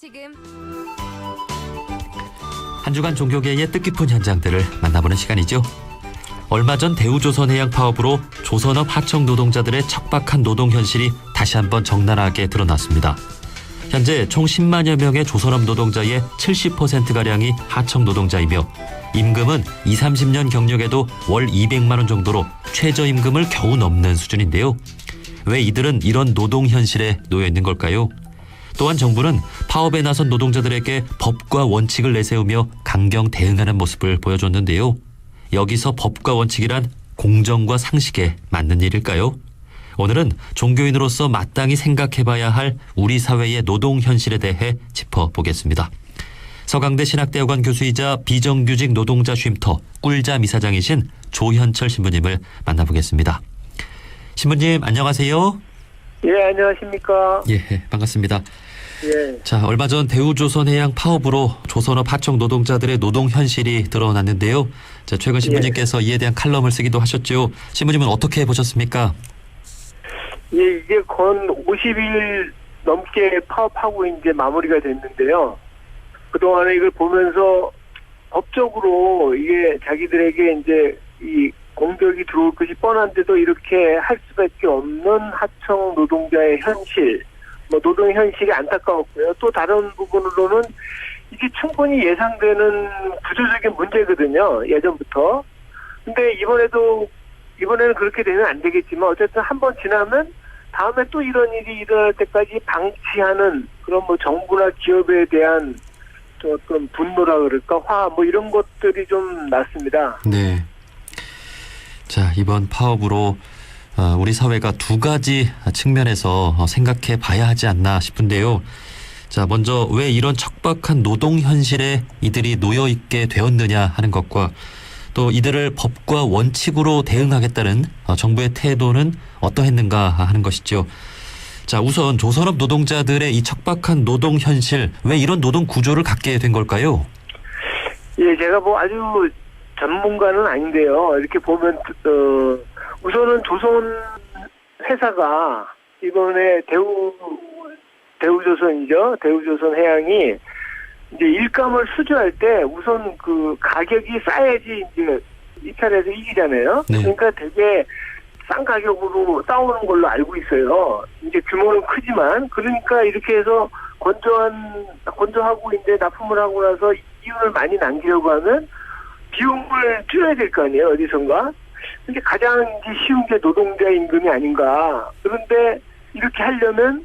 지금 한 주간 종교계의 뜻깊은 현장들을 만나보는 시간이죠. 얼마 전 대우조선해양 파업으로 조선업 하청 노동자들의 척박한 노동 현실이 다시 한번 적나라하게 드러났습니다. 현재 총 10만여 명의 조선업 노동자의 70%가량이 하청 노동자이며 임금은 20-30년 경력에도 월 200만 원 정도로 최저임금을 겨우 넘는 수준인데요. 왜 이들은 이런 노동 현실에 놓여 있는 걸까요? 또한 정부는 파업에 나선 노동자들에게 법과 원칙을 내세우며 강경 대응하는 모습을 보여줬는데요. 여기서 법과 원칙이란 공정과 상식에 맞는 일일까요? 오늘은 종교인으로서 마땅히 생각해봐야 할 우리 사회의 노동 현실에 대해 짚어보겠습니다. 서강대 신학대학원 교수이자 비정규직 노동자 쉼터 꿀잠 이사장이신 조현철 신부님을 만나보겠습니다. 신부님 안녕하세요. 예, 안녕하십니까. 예, 반갑습니다. 예. 자, 얼마 전 대우조선해양 파업으로 조선업 하청 노동자들의 노동 현실이 드러났는데요. 자, 최근 신부님께서 이에 대한 칼럼을 쓰기도 하셨죠. 신부님은 어떻게 보셨습니까? 예, 이제 건 50일 넘게 파업하고 이제 마무리가 됐는데요. 그동안에 이걸 보면서 법적으로 이게 자기들에게 이제 이 공격이 들어올 것이 뻔한데도 이렇게 할 수밖에 없는 하청 노동자의 현실, 노동 현실이 안타까웠고요. 또 다른 부분으로는 이게 충분히 예상되는 구조적인 문제거든요. 예전부터. 근데 이번에는 그렇게 되면 안 되겠지만 어쨌든 한번 지나면 다음에 또 이런 일이 일어날 때까지 방치하는 그런 정부나 기업에 대한 어떤 분노라 그럴까, 화 이런 것들이 좀 났습니다. 네. 자, 이번 파업으로 우리 사회가 두 가지 측면에서 생각해 봐야 하지 않나 싶은데요. 자, 먼저 왜 이런 척박한 노동 현실에 이들이 놓여 있게 되었느냐 하는 것과 또 이들을 법과 원칙으로 대응하겠다는 정부의 태도는 어떠했는가 하는 것이죠. 자, 우선 조선업 노동자들의 이 척박한 노동 현실, 왜 이런 노동 구조를 갖게 된 걸까요? 예, 제가 아주 전문가는 아닌데요. 이렇게 보면 우선은 조선 회사가 이번에 대우조선이죠. 대우조선해양이 이제 일감을 수주할 때 우선 그 가격이 싸야지 이제 입찰에서 이기잖아요. 네. 그러니까 되게 싼 가격으로 따오는 걸로 알고 있어요. 이제 규모는 크지만 그러니까 이렇게 해서 건조하고 이제 납품을 하고 나서 이윤을 많이 남기려고 하면 비용을 줄여야 될 거 아니에요, 어디선가. 근데 가장 쉬운 게 노동자 임금이 아닌가. 그런데 이렇게 하려면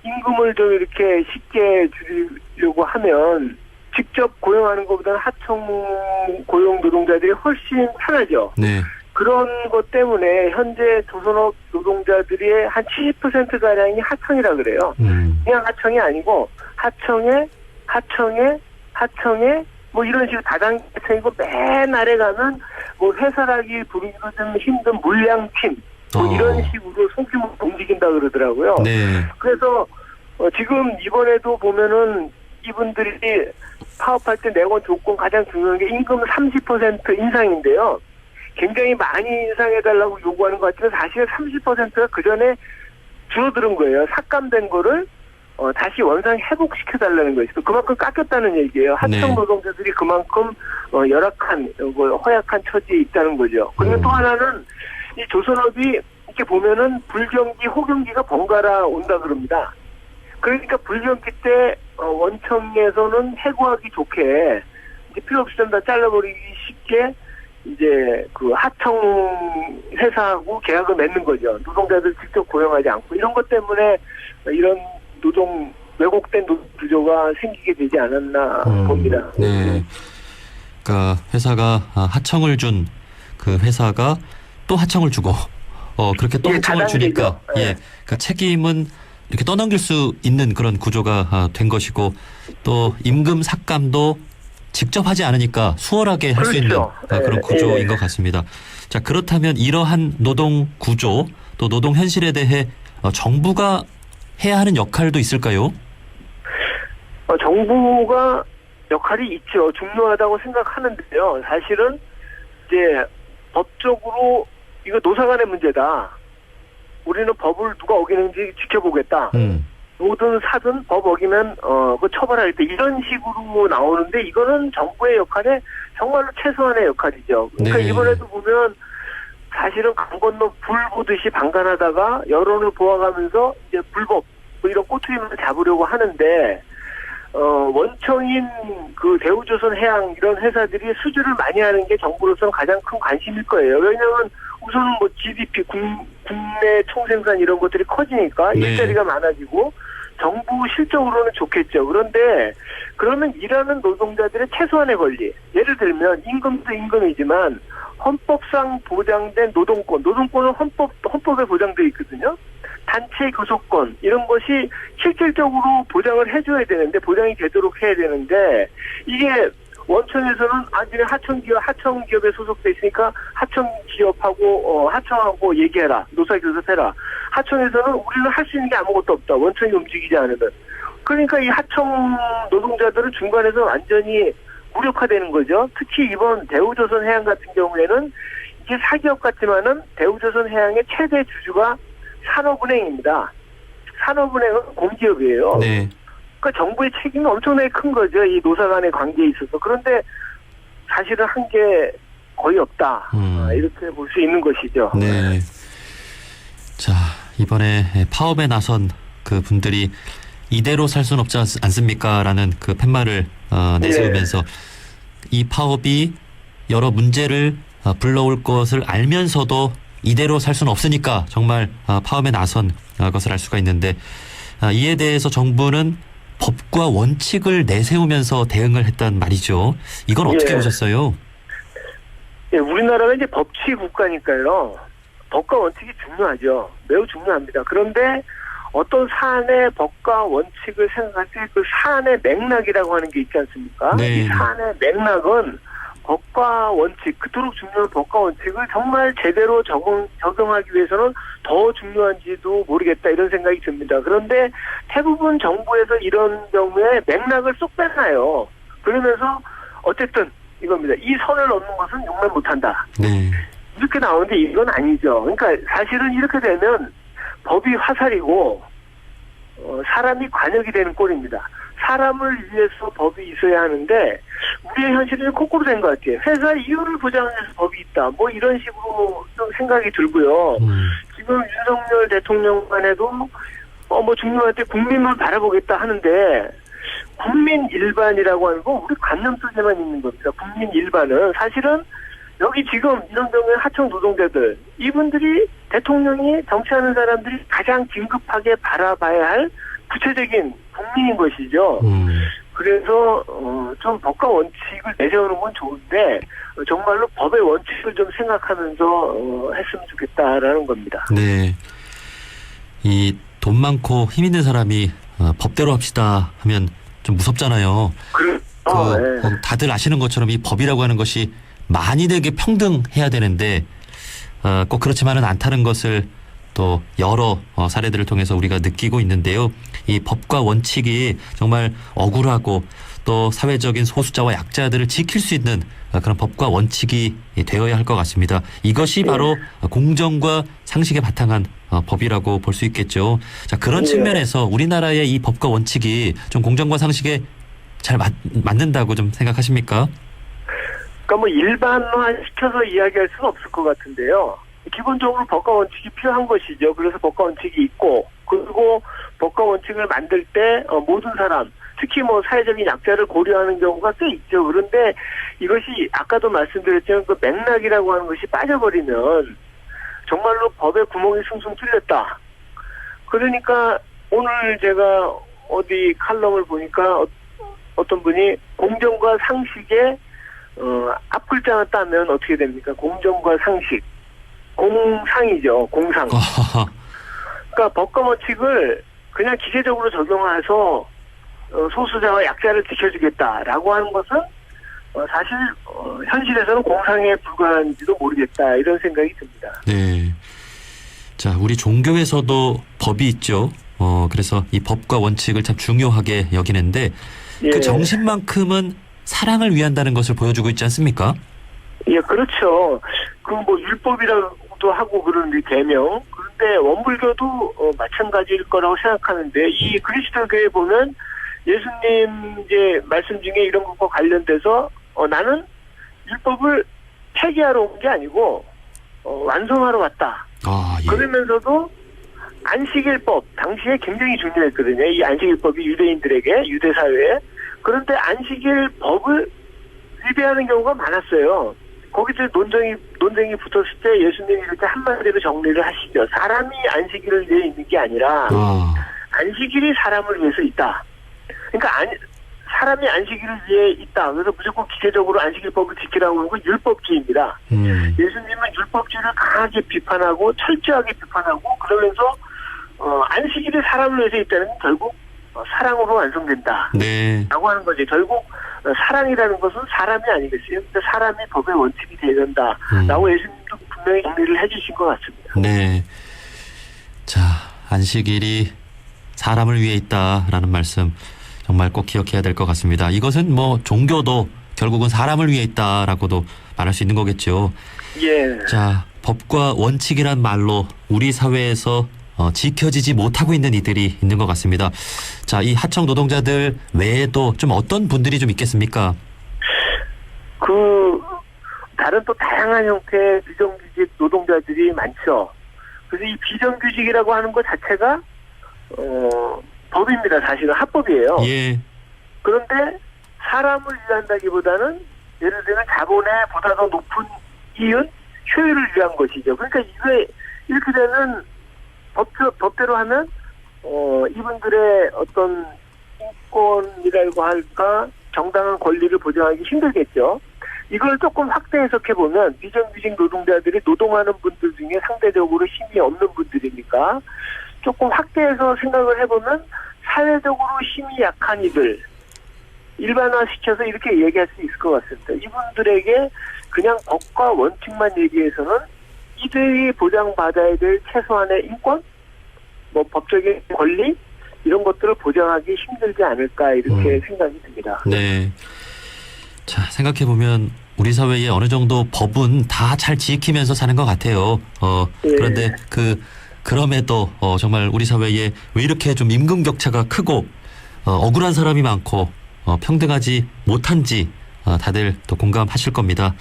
임금을 좀 이렇게 쉽게 줄이려고 하면 직접 고용하는 것보다는 하청 고용 노동자들이 훨씬 편하죠. 네. 그런 것 때문에 현재 조선업 노동자들의 한 70%가량이 하청이라 그래요. 그냥 하청이 아니고 하청에 이런 식으로 다단계 하청이고 맨 아래 가면 회사라기 부르기도 좀 힘든 물량팀 이런 식으로 소규모로 움직인다 그러더라고요. 네. 그래서 지금 이번에도 보면은 이분들이 파업할 때 내건 조건 가장 중요한 게 임금 30% 인상인데요. 굉장히 많이 인상해달라고 요구하는 것 같지만 사실 30%가 그 전에 줄어드는 거예요. 삭감된 거를 다시 원상 회복시켜달라는 것이죠. 그만큼 깎였다는 얘기예요. 하청 노동자들이 그만큼 열악한, 허약한 처지에 있다는 거죠. 그리고 또 하나는 이 조선업이 이렇게 보면은 불경기, 호경기가 번갈아 온다 그럽니다. 그러니까 불경기 때 원청에서는 해고하기 좋게 이제 필요 없이 좀 다 잘라버리기 쉽게 이제 그 하청 회사하고 계약을 맺는 거죠. 노동자들 직접 고용하지 않고 이런 것 때문에 이런 왜곡된 노동 구조가 생기게 되지 않았나 봅니다. 네. 그러니까 회사가 하청을 준 그 회사가 또 하청을 주고 그렇게 또 하청을 주니까 그러니까 책임은 이렇게 떠넘길 수 있는 그런 구조가 된 것이고 또 임금 삭감도 직접 하지 않으니까 수월하게 할 수 있는 그런 구조인 것 같습니다. 자, 그렇다면 이러한 노동 구조 또 노동 현실에 대해 정부가 해야 하는 역할도 있을까요? 정부가 역할이 있죠. 중요하다고 생각하는데요. 사실은 이제 법적으로 이거 노사 간의 문제다. 우리는 법을 누가 어기는지 지켜보겠다. 노든 사든 법 어기면 그 처벌하겠다 이런 식으로 나오는데 이거는 정부의 역할에 정말로 최소한의 역할이죠. 그러니까 네. 이번에도 보면 사실은 강 건너 불 보듯이 방관하다가 여론을 보아가면서 이제 불법 뭐 이런 꼬투리만 잡으려고 하는데 원청인 그 대우조선해양 이런 회사들이 수주를 많이 하는 게 정부로서는 가장 큰 관심일 거예요. 왜냐하면 우선은 뭐 GDP 국내 총생산 이런 것들이 커지니까 네. 일자리가 많아지고 정부 실적으로는 좋겠죠. 그런데 그러면 일하는 노동자들의 최소한의 권리, 예를 들면 임금도 임금이지만 헌법상 보장된 노동권은 헌법에 보장되어 있거든요. 단체 교섭권 이런 것이 실질적으로 보장을 해줘야 되는데 보장이 되도록 해야 되는데 이게 원청에서는 아니 하청기업에 소속돼 있으니까 하청기업하고 하청하고 얘기해라 노사교섭해라. 하청에서는 우리는 할 수 있는 게 아무것도 없다. 원청이 움직이지 않으면. 그러니까 이 하청 노동자들은 중간에서 완전히 무력화되는 거죠. 특히 이번 대우조선해양 같은 경우에는 이게 사기업 같지만은 대우조선해양의 최대 주주가 산업은행입니다. 산업은행은 공기업이에요. 네. 그러니까 정부의 책임이 엄청나게 큰 거죠. 이 노사 간의 관계에 있어서. 그런데 사실은 한 게 거의 없다. 이렇게 볼 수 있는 것이죠. 네. 자, 이번에 파업에 나선 그 분들이 이대로 살 수는 없지 않습니까? 라는 그 팻말을 내세우면서 이 파업이 여러 문제를 불러올 것을 알면서도 이대로 살 수는 없으니까 정말 파업에 나선 것을 알 수가 있는데 이에 대해서 정부는 법과 원칙을 내세우면서 대응을 했단 말이죠. 이건 어떻게 보셨어요? 예, 우리나라가 이제 법치 국가니까요. 법과 원칙이 중요하죠. 매우 중요합니다. 그런데 어떤 사안의 법과 원칙을 생각할 때 그 사안의 맥락이라고 하는 게 있지 않습니까? 네. 이 사안의 맥락은 법과 원칙, 그토록 중요한 법과 원칙을 정말 제대로 적용하기 위해서는 더 중요한지도 모르겠다 이런 생각이 듭니다. 그런데 대부분 정부에서 이런 경우에 맥락을 쏙 빼놔요. 그러면서 어쨌든 이겁니다. 이 선을 넘는 것은 용납 못한다. 네. 이렇게 나오는데 이건 아니죠. 그러니까 사실은 이렇게 되면 법이 화살이고 사람이 관역이 되는 꼴입니다. 사람을 위해서 법이 있어야 하는데 우리의 현실은 거꾸로 된 것 같아요. 회사 이윤을 보장하기 위해서 법이 있다. 뭐 이런 식으로 좀 생각이 들고요. 지금 윤석열 대통령만 해도 뭐 중요할 때 국민만 바라보겠다 하는데 국민 일반이라고 하는 건 우리 관념 속에만 있는 겁니다. 국민 일반은 사실은 여기 지금 이런 경우에 하청 노동자들 이분들이 대통령이 정치하는 사람들이 가장 긴급하게 바라봐야 할 구체적인 국민인 것이죠. 그래서 좀 법과 원칙을 내세우는 건 좋은데 정말로 법의 원칙을 좀 생각하면서 했으면 좋겠다라는 겁니다. 네. 이 돈 많고 힘 있는 사람이 법대로 합시다 하면 좀 무섭잖아요. 네. 다들 아시는 것처럼 이 법이라고 하는 것이 만인에게 평등해야 되는데 꼭 그렇지만은 않다는 것을 또 여러 사례들을 통해서 우리가 느끼고 있는데요. 이 법과 원칙이 정말 억울하고 또 사회적인 소수자와 약자들을 지킬 수 있는 그런 법과 원칙이 되어야 할 것 같습니다. 이것이 바로 공정과 상식에 바탕한 법이라고 볼 수 있겠죠. 자, 그런 측면에서 우리나라의 이 법과 원칙이 좀 공정과 상식에 잘 맞는다고 좀 생각하십니까? 그러니까 뭐 일반화시켜서 이야기할 수는 없을 것 같은데요. 기본적으로 법과 원칙이 필요한 것이죠. 그래서 법과 원칙이 있고 그리고 법과 원칙을 만들 때 모든 사람 특히 뭐 사회적인 약자를 고려하는 경우가 꽤 있죠. 그런데 이것이 아까도 말씀드렸지만 그 맥락이라고 하는 것이 빠져버리면 정말로 법에 구멍이 숭숭 뚫렸다. 그러니까 오늘 제가 어디 칼럼을 보니까 어떤 분이 공정과 상식에 앞글자만 따면 어떻게 됩니까? 공정과 상식. 공상이죠. 공상. 그러니까 법과 원칙을 그냥 기계적으로 적용해서 소수자와 약자를 지켜주겠다라고 하는 것은 사실 현실에서는 공상에 불과한지도 모르겠다 이런 생각이 듭니다. 네. 자, 우리 종교에서도 법이 있죠. 그래서 이 법과 원칙을 참 중요하게 여기는데 그 정신만큼은 사랑을 위한다는 것을 보여주고 있지 않습니까? 예, 그렇죠. 그 뭐 율법이라고도 불교도 하고 그러는데 계명. 그런데 원불교도 마찬가지일 거라고 생각하는데 이 그리스도교에 보면 예수님 이제 말씀 중에 이런 것과 관련돼서 나는 율법을 폐기하러 온 게 아니고 완성하러 왔다. 아, 예. 그러면서도 안식일법 당시에 굉장히 중요했거든요. 이 안식일법이 유대인들에게 유대 사회에. 그런데 안식일법을 위배하는 경우가 많았어요. 거기서 논쟁이 붙었을 때 예수님이 이렇게 한마디로 정리를 하시죠. 사람이 안식일을 위해 있는 게 아니라 안식일이 사람을 위해서 있다. 그러니까 사람이 안식일을 위해 있다. 그래서 무조건 기계적으로 안식일법을 지키라고 하는 건 율법주의입니다. 예수님은 율법주의를 강하게 비판하고 철저하게 비판하고 그러면서 안식일이 사람을 위해서 있다는 건 결국 사랑으로 완성된다. 네. 라고 하는 거지. 결국 사랑이라는 것은 사람이 아니겠어요? 근데 사람이 법의 원칙이 되야 된다. 라고 예수님도 분명히 정리를 해주신 것 같습니다. 네. 자, 안식일이 사람을 위해 있다라는 말씀 정말 꼭 기억해야 될 것 같습니다. 이것은 뭐 종교도 결국은 사람을 위해 있다라고도 말할 수 있는 거겠죠. 예. 자, 법과 원칙이란 말로 우리 사회에서 지켜지지 못하고 있는 이들이 있는 것 같습니다. 자, 이 하청 노동자들 외에도 좀 어떤 분들이 좀 있겠습니까? 다른 또 다양한 형태의 비정규직 노동자들이 많죠. 그래서 이 비정규직이라고 하는 것 자체가, 법입니다. 사실은 합법이에요. 예. 그런데 사람을 위한다기보다는 예를 들면 자본에 보다 더 높은 이윤, 효율을 위한 것이죠. 그러니까 이게 이렇게 되면 법대로 하면 이분들의 어떤 인권이라고 할까 정당한 권리를 보장하기 힘들겠죠. 이걸 조금 확대 해석해 보면 비정규직 노동자들이 노동하는 분들 중에 상대적으로 힘이 없는 분들이니까 조금 확대해서 생각을 해보면 사회적으로 힘이 약한 이들 일반화시켜서 이렇게 얘기할 수 있을 것 같습니다. 이분들에게 그냥 법과 원칙만 얘기해서는 이들이 보장받아야 될 최소한의 인권, 뭐 법적인 권리 이런 것들을 보장하기 힘들지 않을까 이렇게 생각이 듭니다. 네. 자, 생각해보면 우리 사회에 어느 정도 법은 다 잘 지키면서 사는 것 같아요. 예. 그런데 그럼에도 정말 우리 사회에 왜 이렇게 좀 임금 격차가 크고 억울한 사람이 많고 평등하지 못한지 다들 또 공감하실 겁니다.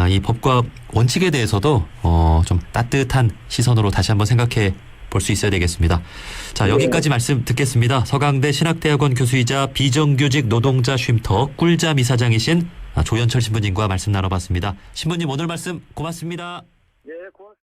이 법과 원칙에 대해서도 좀 따뜻한 시선으로 다시 한번 생각해 볼 수 있어야 되겠습니다. 자, 여기까지 말씀 듣겠습니다. 서강대 신학대학원 교수이자 비정규직 노동자 쉼터 꿀잠 이사장이신 조현철 신부님과 말씀 나눠봤습니다. 신부님 오늘 말씀 고맙습니다. 예, 고맙습니다.